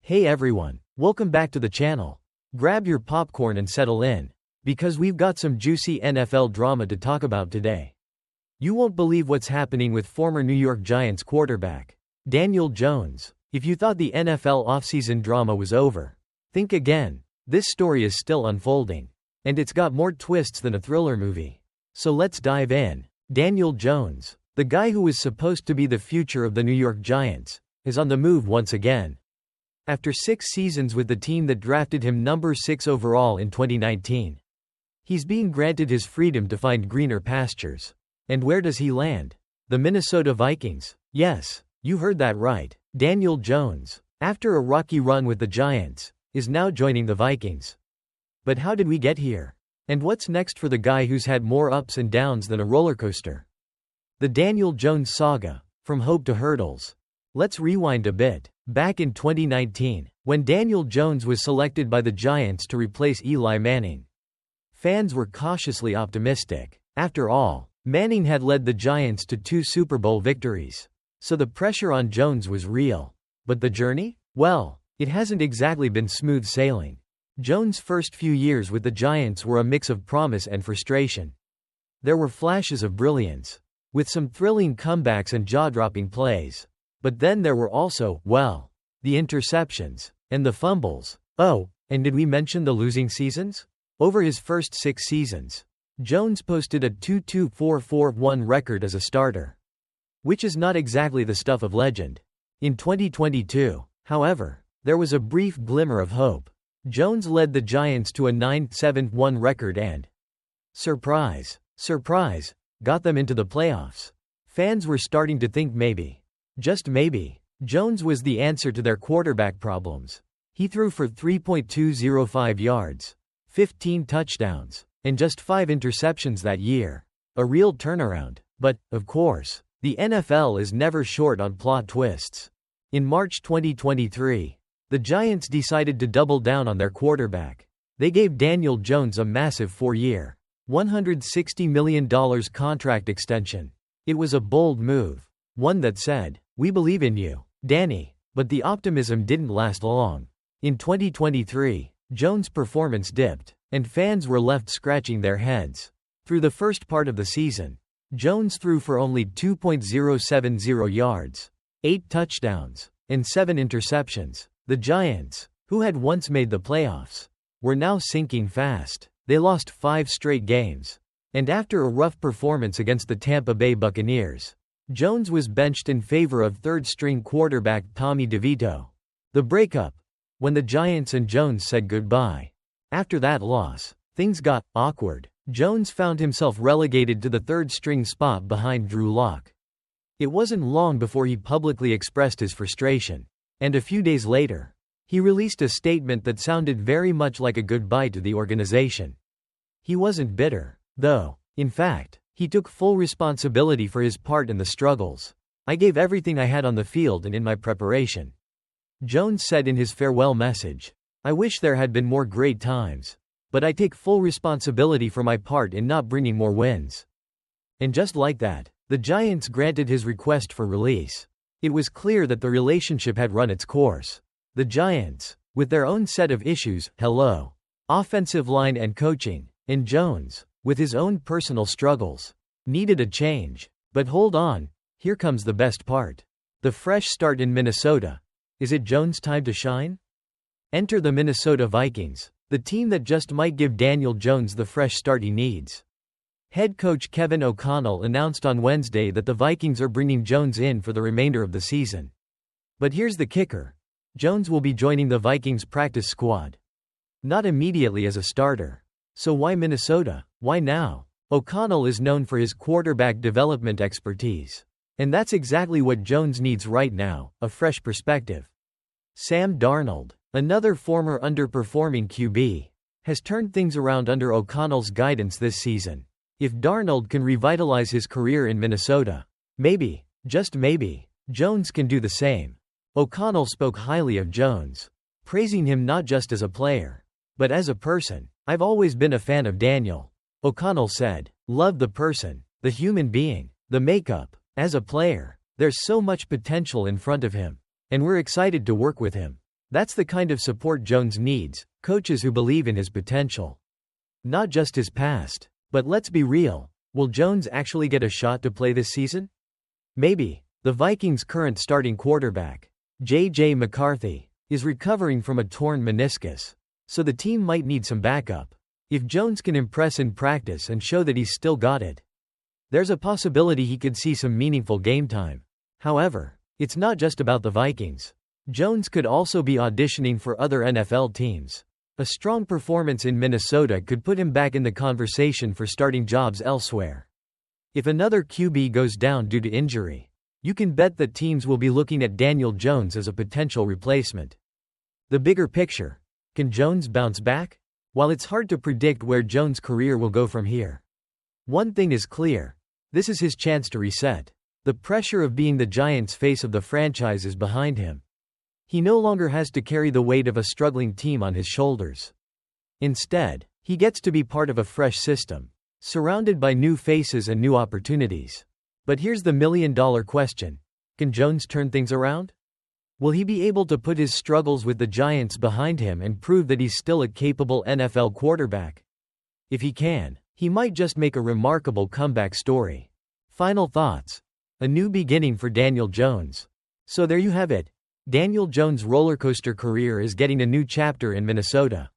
Hey everyone, welcome back to the channel. Grab your popcorn and settle in, because we've got some juicy NFL drama to talk about today. You won't believe what's happening with former New York Giants quarterback Daniel Jones. If you thought the NFL offseason drama was over, think again. This story is still unfolding, and it's got more twists than a thriller movie. So let's dive in. Daniel Jones, the guy who was supposed to be the future of the New York Giants, is on the move once again. After 6 seasons with the team that drafted him number 6 overall in 2019, he's being granted his freedom to find greener pastures. And where does he land? The Minnesota Vikings. Yes, you heard that right. Daniel Jones, after a rocky run with the Giants, is now joining the Vikings. But how did we get here? And what's next for the guy who's had more ups and downs than a rollercoaster? The Daniel Jones saga, from hope to hurdles. Let's rewind a bit. Back in 2019, when Daniel Jones was selected by the Giants to replace Eli Manning, fans were cautiously optimistic. After all, Manning had led the Giants to 2 Super Bowl victories, so the pressure on Jones was real. But the journey? Well, it hasn't exactly been smooth sailing. Jones' first few years with the Giants were a mix of promise and frustration. There were flashes of brilliance, with some thrilling comebacks and jaw-dropping plays. But then there were also, well, the interceptions, and the fumbles. Oh, and did we mention the losing seasons? Over his first 6 seasons, Jones posted a 2.2441 record as a starter, which is not exactly the stuff of legend. In 2022, however, there was a brief glimmer of hope. Jones led the Giants to a 9.71 record and, surprise, got them into the playoffs. Fans were starting to think maybe, just maybe, Jones was the answer to their quarterback problems. He threw for 3.205 yards, 15 touchdowns, and just 5 interceptions that year. A real turnaround. But, of course, the NFL is never short on plot twists. In March 2023, the Giants decided to double down on their quarterback. They gave Daniel Jones a massive 4-year, $160 million contract extension. It was a bold move, one that said, "We believe in you, Danny." But the optimism didn't last long. In 2023, Jones' performance dipped, and fans were left scratching their heads. Through the first part of the season, Jones threw for only 2.070 yards, 8 touchdowns, and 7 interceptions. The Giants, who had once made the playoffs, were now sinking fast. They lost 5 straight games. And after a rough performance against the Tampa Bay Buccaneers, Jones was benched in favor of third-string quarterback Tommy DeVito. The breakup, when the Giants and Jones said goodbye. After that loss, things got awkward. Jones found himself relegated to the third-string spot behind Drew Lock. It wasn't long before he publicly expressed his frustration. And a few days later, he released a statement that sounded very much like a goodbye to the organization. He wasn't bitter, though. In fact, he took full responsibility for his part in the struggles. "I gave everything I had on the field and in my preparation," Jones said in his farewell message. "I wish there had been more great times, but I take full responsibility for my part in not bringing more wins." And just like that, the Giants granted his request for release. It was clear that the relationship had run its course. The Giants, with their own set of issues, offensive line and coaching, and Jones, with his own personal struggles, needed a change. But hold on, here comes the best part. The fresh start in Minnesota. Is it Jones' time to shine? Enter the Minnesota Vikings, the team that just might give Daniel Jones the fresh start he needs. Head coach Kevin O'Connell announced on Wednesday that the Vikings are bringing Jones in for the remainder of the season. But here's the kicker. Jones will be joining the Vikings practice squad. Not immediately as a starter. So why Minnesota? Why now? O'Connell is known for his quarterback development expertise. And that's exactly what Jones needs right now, a fresh perspective. Sam Darnold, another former underperforming QB, has turned things around under O'Connell's guidance this season. If Darnold can revitalize his career in Minnesota, maybe, just maybe, Jones can do the same. O'Connell spoke highly of Jones, praising him not just as a player, but as a person. "I've always been a fan of Daniel," O'Connell said. "Love the person, the human being, the makeup. As a player, there's so much potential in front of him, and we're excited to work with him." That's the kind of support Jones needs, coaches who believe in his potential. Not just his past. But let's be real, will Jones actually get a shot to play this season? Maybe. The Vikings' current starting quarterback, J.J. McCarthy, is recovering from a torn meniscus, so the team might need some backup. If Jones can impress in practice and show that he's still got it, there's a possibility he could see some meaningful game time. However, it's not just about the Vikings. Jones could also be auditioning for other NFL teams. A strong performance in Minnesota could put him back in the conversation for starting jobs elsewhere. If another QB goes down due to injury, you can bet that teams will be looking at Daniel Jones as a potential replacement. The bigger picture: can Jones bounce back? While it's hard to predict where Jones' career will go from here, one thing is clear: this is his chance to reset. The pressure of being the Giants' face of the franchise is behind him. He no longer has to carry the weight of a struggling team on his shoulders. Instead, he gets to be part of a fresh system, surrounded by new faces and new opportunities. But here's the million-dollar question: can Jones turn things around? Will he be able to put his struggles with the Giants behind him and prove that he's still a capable NFL quarterback? If he can, he might just make a remarkable comeback story. Final thoughts: a new beginning for Daniel Jones. So there you have it. Daniel Jones' rollercoaster career is getting a new chapter in Minnesota.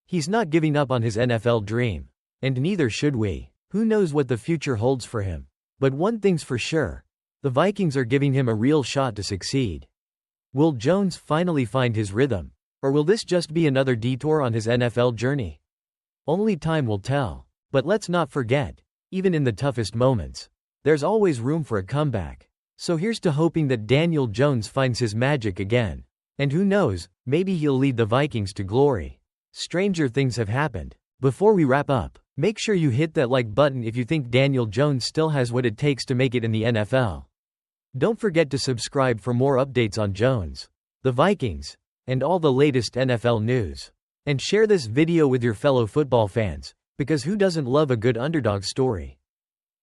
He's not giving up on his NFL dream. And neither should we. Who knows what the future holds for him? But one thing's for sure: the Vikings are giving him a real shot to succeed. Will Jones finally find his rhythm? Or will this just be another detour on his NFL journey? Only time will tell. But let's not forget, even in the toughest moments, there's always room for a comeback. So here's to hoping that Daniel Jones finds his magic again. And who knows, maybe he'll lead the Vikings to glory. Stranger things have happened. Before we wrap up, make sure you hit that like button if you think Daniel Jones still has what it takes to make it in the NFL. Don't forget to subscribe for more updates on Jones, the Vikings, and all the latest NFL news. And share this video with your fellow football fans, because who doesn't love a good underdog story?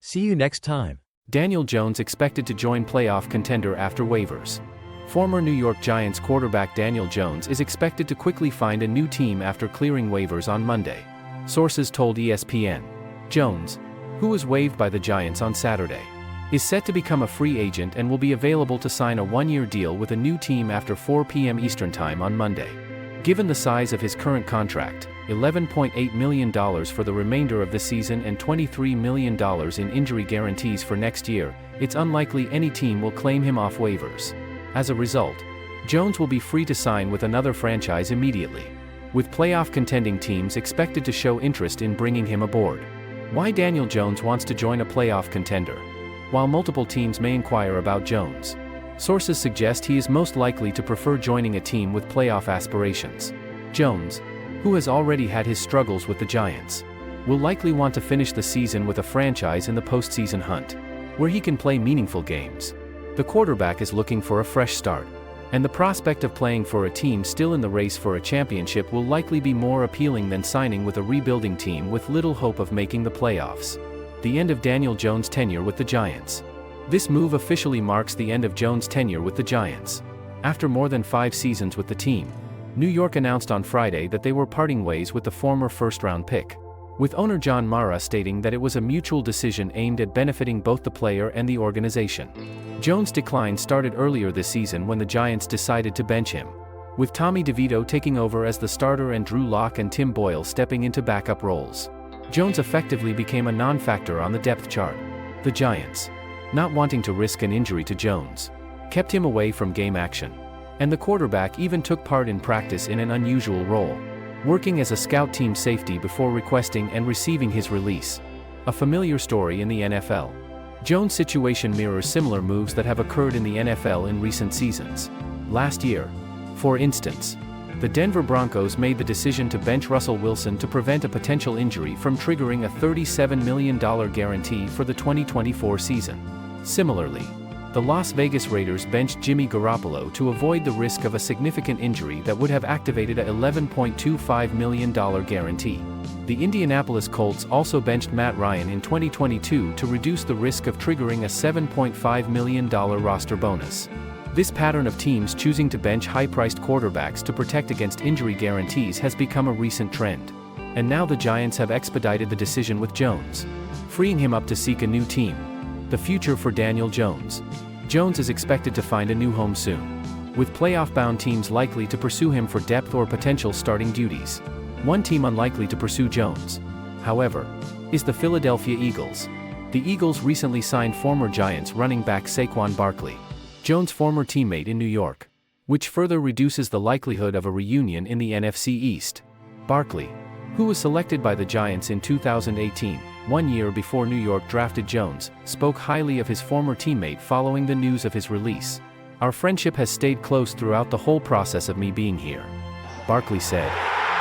See you next time. Daniel Jones expected to join playoff contender after waivers. Former New York Giants quarterback Daniel Jones is expected to quickly find a new team after clearing waivers on Monday. Sources told ESPN. Jones, who was waived by the Giants on Saturday, is set to become a free agent and will be available to sign a one-year deal with a new team after 4 p.m. Eastern Time on Monday. Given the size of his current contract, $11.8 million for the remainder of the season and $23 million in injury guarantees for next year, it's unlikely any team will claim him off waivers. As a result, Jones will be free to sign with another franchise immediately, with playoff contending teams expected to show interest in bringing him aboard. Why Daniel Jones wants to join a playoff contender? While multiple teams may inquire about Jones, sources suggest he is most likely to prefer joining a team with playoff aspirations. Jones, who has already had his struggles with the Giants, will likely want to finish the season with a franchise in the postseason hunt, where he can play meaningful games. The quarterback is looking for a fresh start, and the prospect of playing for a team still in the race for a championship will likely be more appealing than signing with a rebuilding team with little hope of making the playoffs. The end of Daniel Jones' tenure with the Giants. This move officially marks the end of Jones' tenure with the Giants. After more than 5 seasons with the team, New York announced on Friday that they were parting ways with the former first-round pick, with owner John Mara stating that it was a mutual decision aimed at benefiting both the player and the organization. Jones' decline started earlier this season when the Giants decided to bench him, with Tommy DeVito taking over as the starter and Drew Lock and Tim Boyle stepping into backup roles. Jones effectively became a non-factor on the depth chart. The Giants, not wanting to risk an injury to Jones, kept him away from game action. And the quarterback even took part in practice in an unusual role, working as a scout team safety before requesting and receiving his release. A familiar story in the NFL. Jones' situation mirrors similar moves that have occurred in the NFL in recent seasons. Last year, for instance, the Denver Broncos made the decision to bench Russell Wilson to prevent a potential injury from triggering a $37 million guarantee for the 2024 season. Similarly, the Las Vegas Raiders benched Jimmy Garoppolo to avoid the risk of a significant injury that would have activated a $11.25 million guarantee. The Indianapolis Colts also benched Matt Ryan in 2022 to reduce the risk of triggering a $7.5 million roster bonus. This pattern of teams choosing to bench high-priced quarterbacks to protect against injury guarantees has become a recent trend. And now the Giants have expedited the decision with Jones, freeing him up to seek a new team. The future for Daniel Jones. Jones is expected to find a new home soon, with playoff-bound teams likely to pursue him for depth or potential starting duties. One team unlikely to pursue Jones, however, is the Philadelphia Eagles. The Eagles recently signed former Giants running back Saquon Barkley, Jones' former teammate in New York, which further reduces the likelihood of a reunion in the NFC East. Barkley, who was selected by the Giants in 2018, 1 year before New York drafted Jones, spoke highly of his former teammate following the news of his release. "Our friendship has stayed close throughout the whole process of me being here," Barkley said.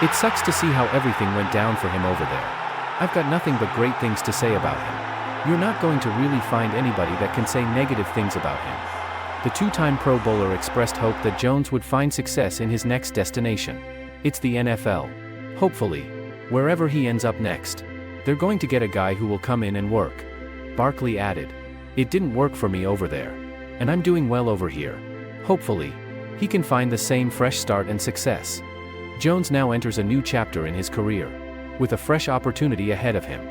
"It sucks to see how everything went down for him over there. I've got nothing but great things to say about him. You're not going to really find anybody that can say negative things about him." The two-time Pro Bowler expressed hope that Jones would find success in his next destination. It's the NFL. Hopefully, wherever he ends up next, they're going to get a guy who will come in and work. Barkley added, "It didn't work for me over there, and I'm doing well over here. Hopefully, he can find the same fresh start and success." Jones now enters a new chapter in his career, with a fresh opportunity ahead of him.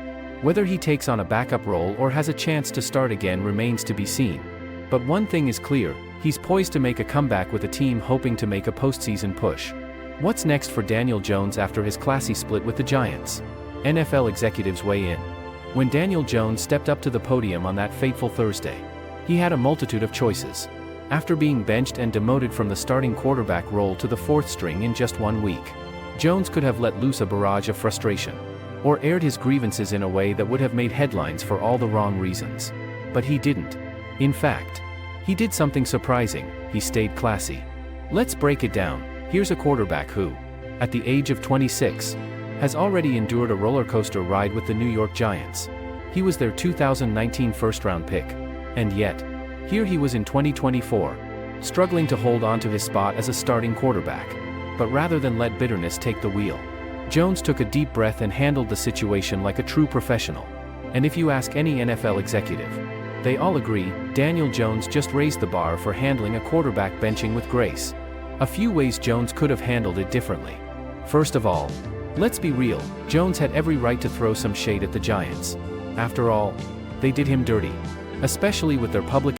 Whether he takes on a backup role or has a chance to start again remains to be seen. But one thing is clear, he's poised to make a comeback with a team hoping to make a postseason push. What's next for Daniel Jones after his classy split with the Giants? NFL executives weigh in. When Daniel Jones stepped up to the podium on that fateful Thursday, he had a multitude of choices. After being benched and demoted from the starting quarterback role to the fourth string in just 1 week, Jones could have let loose a barrage of frustration, or aired his grievances in a way that would have made headlines for all the wrong reasons. But he didn't. In fact, he did something surprising. He stayed classy. Let's break it down. Here's a quarterback who, at the age of 26, has already endured a roller coaster ride with the New York Giants. He was their 2019 first-round pick. And yet, here he was in 2024, struggling to hold on to his spot as a starting quarterback. But rather than let bitterness take the wheel, Jones took a deep breath and handled the situation like a true professional. And if you ask any NFL executive, they all agree, Daniel Jones just raised the bar for handling a quarterback benching with grace. A few ways Jones could have handled it differently. First of all, let's be real, Jones had every right to throw some shade at the Giants. After all, they did him dirty, especially with their public